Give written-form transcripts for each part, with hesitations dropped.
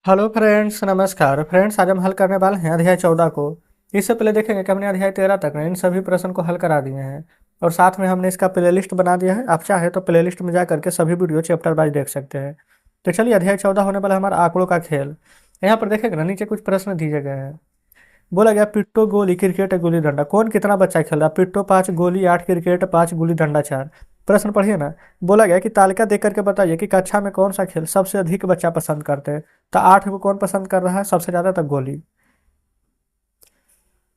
Hello friends, नमस्कार friends. आज हम हल करने वाले हैं अध्याय 14 को। इससे पहले देखेंगे कि हमने अध्याय 13 तक इन सभी प्रश्न को हल करा दिए हैं और साथ में हमने इसका प्लेलिस्ट बना दिया है। आप चाहे तो प्लेलिस्ट में जा करके सभी वीडियो चैप्टर वाइज देख सकते हैं। तो चलिए, अध्याय 14 होने वाला हमारा आंकड़ों का खेल। यहाँ पर देखेंगे ना, नीचे कुछ प्रश्न दिए गए हैं। बोला गया पिट्टो गोली क्रिकेट गुल्ली डंडा कौन कितना बच्चा खेल रहा है। पिट्टो 5, गोली 8, क्रिकेट 5, गुल्ली डंडा 4। प्रश्न पढ़िए ना। बोला गया कि तालिका देख करके बताइए कि कक्षा में कौन सा खेल सबसे अधिक बच्चा पसंद करते हैं। तो 8 को कौन पसंद कर रहा है सबसे ज़्यादा, तो गोली।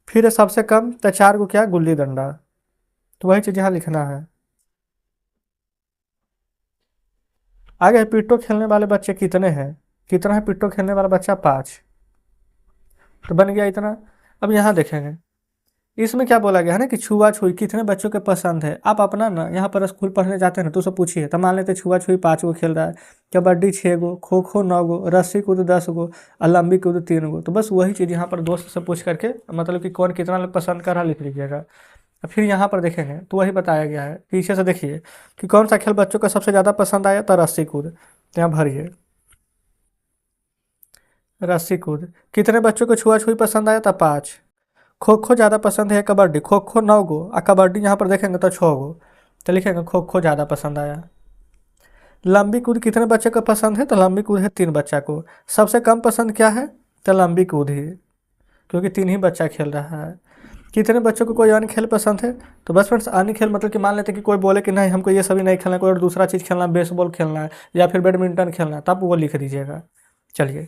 फिर सबसे कम तो 4 को क्या, गुल्ली डंडा। तो वही चीज़ यहाँ लिखना है। आगे पिट्टो खेलने वाले बच्चे कितने हैं। कितना है पिट्टो खेलने वाला बच्चा, 5। तो बन गया इतना। अब यहाँ देखेंगे, इसमें क्या बोला गया है ना कि छुआ छुई कितने बच्चों के पसंद है। आप अपना ना यहाँ पर स्कूल पढ़ने जाते हैं ना, तो उससे पूछिए। तो मान लेते छुआ छुई 5 गो खेल रहा है, कबड्डी 6 गो, खो खो 9 गो, रस्सी कूद 10 गो और लंबी कूद 3 गो। तो बस वही चीज़ यहाँ पर दोस्त से पूछ करके, मतलब कि कौन कितना लोग पसंद कर रहा लिख लीजिएगा। और फिर यहाँ पर देखेंगे तो वही बताया गया है। पीछे से देखिए कि कौन सा खेल बच्चों को सबसे ज़्यादा पसंद आया, तो रस्सी कूद। तो यहाँ भरिए रस्सी कूद। कितने बच्चों को छुआ छुई पसंद आया, था 5। खो खो ज़्यादा पसंद है, कबड्डी खो खो 9 गो और कबड्डी यहाँ पर देखेंगे तो 6 गो। तो लिखेंगे खो खो ज़्यादा पसंद आया। लंबी कूद कितने बच्चे को पसंद है, तो लंबी कूद है 3 बच्चा को। सबसे कम पसंद क्या है, तो लंबी कूद ही, क्योंकि 3 ही बच्चा खेल रहा है। कितने बच्चों को कोई अन्य खेल पसंद है, तो बस फ्रेंड्स अन्य खेल मतलब कि मान लेते हैं कि कोई बोले कि नहीं हमको ये सभी नहीं खेलना, कोई और दूसरा चीज़ खेलना, बेसबॉल खेलना है या फिर बैडमिंटन खेलना है, तब वो लिख दीजिएगा। चलिए,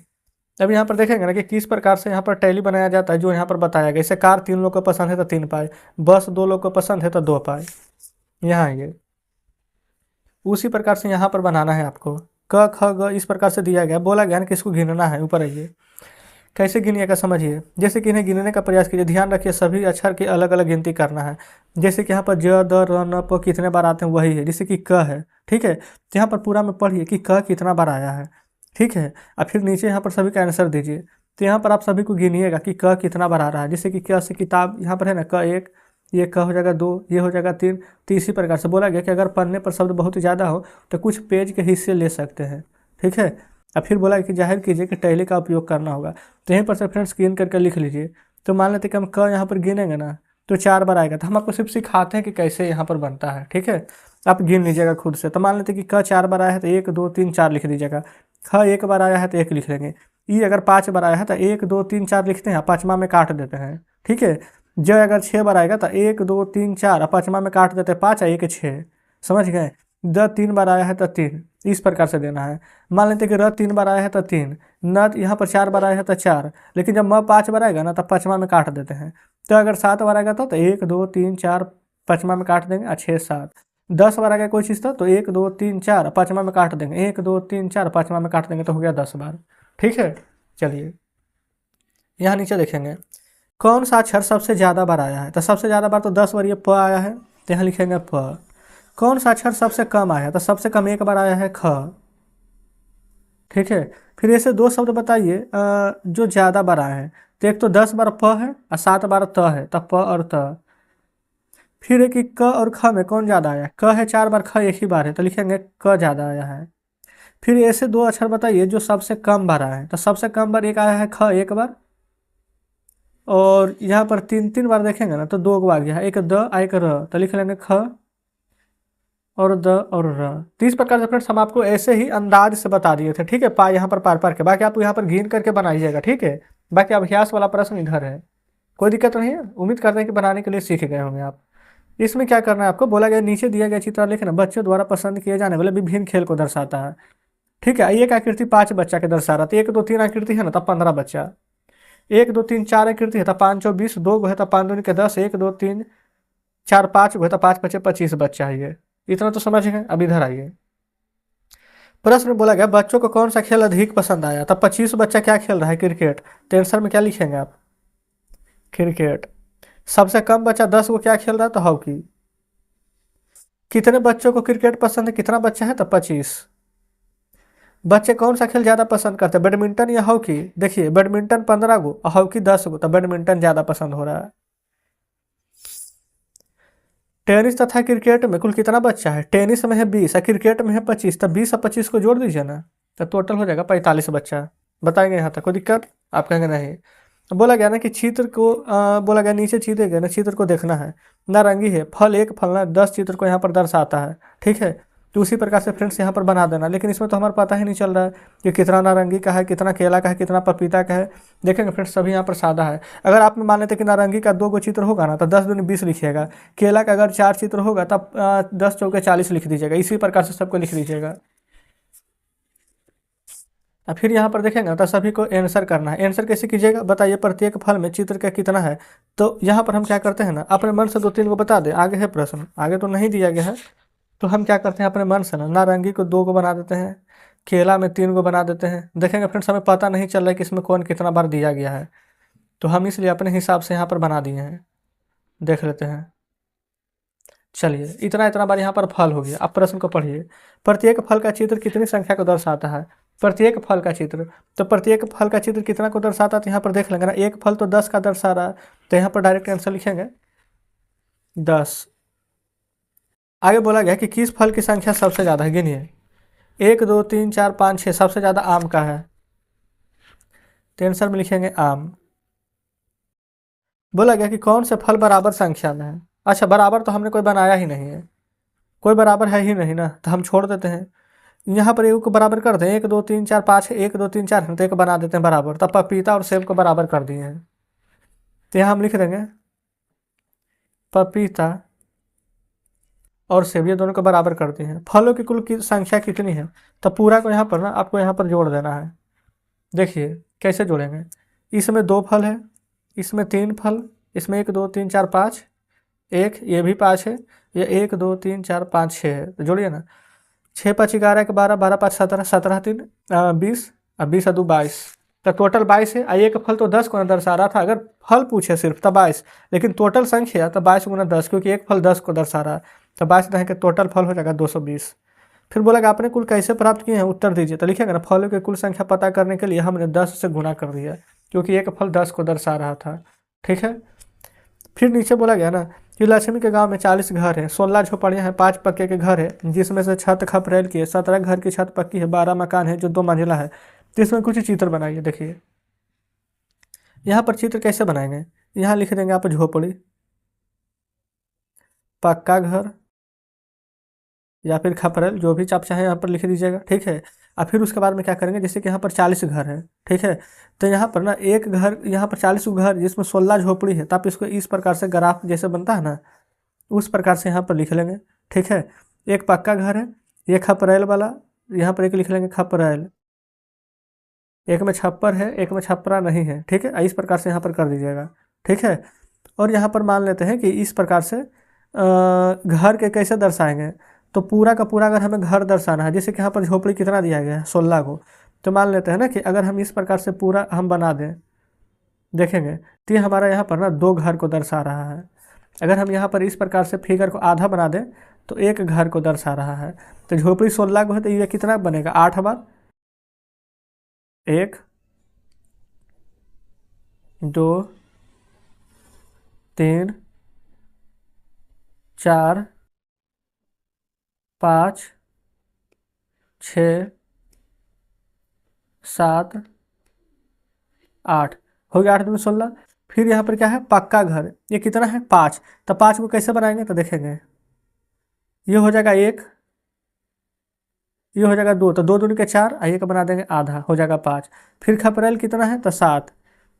अब यहाँ पर देखेंगे ना कि किस प्रकार से यहाँ पर टैली बनाया जाता है, जो यहाँ पर बताया गया। जैसे कार 3 लोग को पसंद है तो 3 पाए, बस 2 लोग को पसंद है तो 2 पाए। यहाँ ये उसी प्रकार से यहाँ पर बनाना है आपको। क ख ग इस प्रकार से दिया गया। बोला गया ना कि इसको गिनना है। ऊपर आइए, कैसे गिनिएगा समझिए। जैसे कि इन्हें गिनने का प्रयास कीजिए। ध्यान रखिए सभी अक्षर की अलग अलग गिनती करना है। जैसे कि यहाँ पर ज द र न प कितने बार आते हैं वही है। जैसे कि क है, ठीक है, तो यहाँ पर पूरा में पढ़िए कि क कितना बार आया है, ठीक है। और फिर नीचे यहाँ पर सभी का आंसर दीजिए। तो यहाँ पर आप सभी को गिनिएगा कि क कितना बार आ रहा है। जैसे कि क से किताब यहाँ पर है ना, क 1, ये क हो जाएगा 2, ये हो जाएगा 3। तो इसी प्रकार से बोला गया कि अगर पढ़ने पर शब्द बहुत ज़्यादा हो तो कुछ पेज के हिस्से ले सकते हैं, ठीक है। और फिर बोला कि जाहिर कीजिए कि टैली का उपयोग करना होगा। तो यहीं पर से फ्रेंड्स गिन करके लिख लीजिए। तो मान लेते कि हम क यहाँ पर गिनेंगे ना तो 4 बार आएगा। तो हम आपको सिर्फ सिखाते हैं कि कैसे यहाँ पर बनता है, ठीक है। आप गिन लीजिएगा खुद से। तो मान लेते कि क 4 बार आया है तो 1 2 3 4 लिख दीजिएगा। ख 1 बार आया है तो 1 लिख लेंगे। ई अगर 5 बार आया है तो 1 2 3 4 लिखते हैं, पाँचवा में काट देते हैं, ठीक है। ज अगर 6 बार आएगा तो 1 2 3 4 और पाँचवा में काट देते हैं 5 और 1 6। समझ गए। द 3 बार आया है तो 3, इस प्रकार से देना है। मान लेते कि र 3 बार आया है तो 3, न यहाँ पर 4 बार आया है तो 4, लेकिन जब म 5 बार आएगा ना तब पाँचवा में काट देते हैं। तो अगर 7 बार आएगा तो 1 2 3 4 पाँचवा में काट देंगे और 6 7। 10 बार आएगा कोई चीज़ तो 1 2 3 4 पाँचवा में काट देंगे, 1 2 3 4 पाँचवा में काट देंगे, तो हो गया 10 बार, ठीक है। चलिए, यहाँ नीचे देखेंगे कौन सा अक्षर सबसे ज़्यादा बार आया है। तो सबसे ज़्यादा बार तो 10 बार ये प आया है, तो यहाँ लिखेंगे प। कौन सा अक्षर सबसे कम आया है, तो सबसे कम 1 बार आया है ख, ठीक है। फिर ऐसे 2 शब्द बताइए जो ज़्यादा बार आए हैं। तो एक तो 10 बार प है और 7 बार त है, तब प और त। फिर एक कि क और ख में कौन ज़्यादा आया है। क है 4 बार, ख 1 ही बार है, तो लिखेंगे क ज़्यादा आया है। फिर ऐसे 2 अक्षर बताइए जो सबसे कम बार आए हैं। तो सबसे कम बार एक आया है ख 1 बार, और यहाँ पर 3 बार देखेंगे ना तो 2 को आ गया है, एक द और एक र, तो लिख लेंगे ख और द और र। तो इस प्रकार से फ्रेंड्स हम आपको ऐसे ही अंदाज से बता दिए थे, ठीक है। पा यहाँ पर पार पार के, बाकी आप यहाँ पर गिन करके बनाइएगा, ठीक है। बाकी अभ्यास वाला प्रश्न इधर है, कोई दिक्कत नहीं है। उम्मीद करते हैं कि बनाने के लिए सीख गए होंगे आप। इसमें क्या करना है आपको, बोला गया नीचे दिया गया चित्र लिखना बच्चों द्वारा पसंद किए जाने वाले विभिन्न खेल को दर्शाता है, ठीक है। एक आकृति 5 बच्चा के दर्शा रहा था। 1 2 3 आकृति है ना तब 15 बच्चा। 1 2 3 4 आकृति है तो 5 और 20, 2 है तो 5 दूनी के 10, 1 2 3 4 5 है तो 5 5 25 बच्चा है ये। इतना तो समझ गए। अब इधर आइए, प्रश्न में बोला गया बच्चों को कौन सा खेल अधिक पसंद आया। तब 25 बच्चा क्या खेल रहा है, क्रिकेट। तो आंसर में क्या लिखेंगे आप, क्रिकेट। सबसे कम बच्चा 10 को क्या खेल रहा है, तो हॉकी। कितने बच्चों को क्रिकेट पसंद है, कितना बच्चा है, तो 25। बच्चे कौन सा खेल ज़्यादा पसंद करते हैं, बैडमिंटन या हॉकी। देखिए बैडमिंटन 15 गो और हॉकी 10 गो, तो बैडमिंटन ज़्यादा पसंद हो रहा है। टेनिस तथा क्रिकेट में कुल कितना बच्चा है। टेनिस में है 20 और क्रिकेट में है 25, तो 20 और 25 को जोड़ दीजिए ना, तो टोटल हो जाएगा 45 बच्चा। बताएंगे यहाँ तक कोई दिक्कत? आप कहेंगे नहीं। बोला गया ना कि चित्र को बोला गया नीचे चित्र गया ना, चित्र को देखना है। नारंगी है, फल एक फल ना 10 चित्र को यहाँ पर दर्शाता है, ठीक है। तो उसी प्रकार से फ्रेंड्स यहाँ पर बना देना, लेकिन इसमें तो हमारा पता ही नहीं चल रहा है कि कितना नारंगी का है, कितना केला का है, कितना पपीता का है। देखेंगे फ्रेंड्स सभी यहाँ पर सादा है। अगर आप मान लेते कि नारंगी का 2 गो चित्र होगा ना तो 10 दूनी 20 लिखिएगा। केला का अगर 4 चित्र होगा तब 10 चौके 40 लिख दीजिएगा। इसी प्रकार से सबको लिख दीजिएगा। अब फिर यहाँ पर देखेंगे तो सभी को आंसर करना है। आंसर कैसे कीजिएगा बताइए? प्रत्येक फल में चित्र का कितना है। तो यहाँ पर हम क्या करते हैं ना, अपने मन से 2-3 को बता दें। आगे है प्रश्न, आगे तो नहीं दिया गया है। तो हम क्या करते हैं अपने मन से ना, नारंगी को 2 को बना देते हैं, केला में 3 को बना देते हैं। देखेंगे फ्रेंड्स हमें पता नहीं चल रहा है कि इसमें कौन कितना बार दिया गया है, तो हम इसलिए अपने हिसाब से यहाँ पर बना दिए हैं। देख लेते हैं। चलिए इतना इतना बार यहाँ पर फल हो गया। अब प्रश्न को पढ़िए। प्रत्येक फल का चित्र कितनी संख्या को दर्शाता है? प्रत्येक फल का चित्र, तो प्रत्येक फल का चित्र कितना को दर्शाता है? तो यहाँ पर देख लेंगे ना, एक फल तो 10 का दर्शा रहा है, तो यहाँ पर डायरेक्ट आंसर लिखेंगे 10। आगे बोला गया कि किस फल की संख्या सबसे ज़्यादा है, गिनिए। 1 2 3 4 5 6, सबसे ज़्यादा आम का है, तो आंसर में लिखेंगे आम। बोला गया कि कौन से फल बराबर संख्या में है? अच्छा बराबर तो हमने कोई बनाया ही नहीं है, कोई बराबर है ही नहीं ना, तो हम छोड़ देते हैं। यहाँ पर एक को बराबर कर दें, 1 2 3 4 5 1 2 3 4 है, तो एक बना देते हैं बराबर। तब पपीता और सेब को बराबर कर दिए हैं, तो यहाँ हम लिख देंगे पपीता और सेब, ये दोनों को बराबर कर दिए हैं। फलों की कुल की संख्या कितनी है? तो पूरा को यहाँ पर ना आपको यहाँ पर जोड़ देना है। देखिए कैसे जोड़ेंगे। इसमें 2 फल है, इसमें 3 फल, इसमें 1 2 3 4 5, एक ये भी 5 है, ये 1 2 3 4 5 6 है, तो जोड़िए ना। 6 5 11 के 12, 12 5 17, 17 3 20, और 20 2 22, तो टोटल 22 है। एक फल तो 10 को दर्शा रहा था, अगर फल पूछे सिर्फ तो 22, लेकिन टोटल संख्या तो 22 गुना 10, क्योंकि एक फल 10 को दर्शा रहा है, तो 22 के टोटल फल हो जाएगा 220। फिर बोला कि आपने कुल कैसे प्राप्त किए हैं, उत्तर दीजिए। तो लिखेंगे ना, फलों की कुल संख्या पता करने के लिए हमने 10 से गुना कर दिया, क्योंकि एक फल 10 को दर्शा रहा था, ठीक है। फिर नीचे बोला गया ना कि लक्ष्मी के गांव में 40 घर हैं, 16 झोपड़ियां हैं, 5 पक्के के घर है, जिसमें से छत खपरेल की है, 17 घर की छत पक्की है, 12 मकान है जो 2 मंजिला है। तो इसमें कुछ चित्र बनाइए। देखिए यहाँ पर चित्र कैसे बनाएंगे, यहाँ लिख देंगे आप झोपड़ी, पक्का घर या फिर खपरेल, जो भी आप चाहें यहाँ पर लिख दीजिएगा, ठीक है। और फिर उसके बाद में क्या करेंगे, जैसे कि यहाँ पर 40 घर है, ठीक है। तो यहाँ पर ना एक घर, यहाँ पर 40 घर जिसमें 16 झोपड़ी है, तो आप इसको इस प्रकार से ग्राफ जैसे बनता है ना, उस प्रकार से यहाँ पर लिख लेंगे, ठीक है। एक पक्का घर है, एक खपरेल वाला, यहाँ पर एक लिख लेंगे खपरेल, एक में छप्पर है, एक में छपरा नहीं है, ठीक है। इस प्रकार से यहाँ पर कर दीजिएगा, ठीक है। और यहाँ पर मान लेते हैं कि इस प्रकार से घर के कैसे दर्शाएंगे, तो पूरा का पूरा अगर हमें घर दर्शाना है, जैसे कि यहाँ पर झोपड़ी कितना दिया गया है 16 को, तो मान लेते हैं ना कि अगर हम इस प्रकार से पूरा हम बना दें, देखेंगे तो ये हमारा यहाँ पर ना 2 घर को दर्शा रहा है। अगर हम यहाँ पर इस प्रकार से फिगर को आधा बना दें तो 1 घर को दर्शा रहा है। तो झोपड़ी 16 को है, तो ये कितना बनेगा 8 बार, 1 2 3 4 5 6 7 8 हो गया, 8 दूनी 16। फिर यहाँ पर क्या है पक्का घर, ये कितना है 5, तो 5 को कैसे बनाएंगे, तो देखेंगे ये हो जाएगा 1, ये हो जाएगा 2, तो 2 दूनी के 4, और 1 बना देंगे आधा, हो जाएगा 5। फिर खपरेल कितना है, तो 7,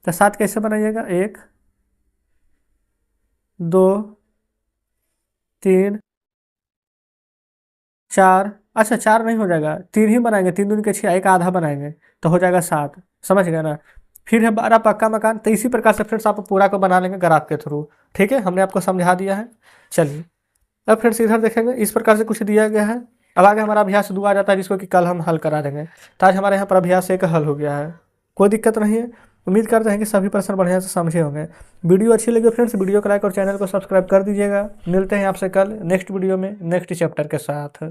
तो 7 कैसे बनाइएगा 1 2 3 4, अच्छा 4 नहीं हो जाएगा, 3 ही बनाएंगे, 3 दूनी के 6, 1 आधा बनाएंगे, तो हो जाएगा 7, समझ गए ना। फिर है 12 पक्का मकान। तो इसी प्रकार से फ्रेंड्स आप पूरा को बना लेंगे ग्राफ के थ्रू, ठीक है, हमने आपको समझा दिया है। चलिए अब फ्रेंड्स इधर देखेंगे, इस प्रकार से कुछ दिया गया है। अब आगे हमारा अभ्यास 2 आ जाता है, जिसको कि कल हम हल करा देंगे। तो आज हमारे यहाँ पर अभ्यास 1 हल हो गया है, कोई दिक्कत नहीं है। उम्मीद करते हैं कि सभी प्रश्न बढ़िया से समझे होंगे। वीडियो अच्छी लगी फ्रेंड्स, वीडियो को लाइक और चैनल को सब्सक्राइब कर दीजिएगा। मिलते हैं आपसे कल नेक्स्ट वीडियो में नेक्स्ट चैप्टर के साथ।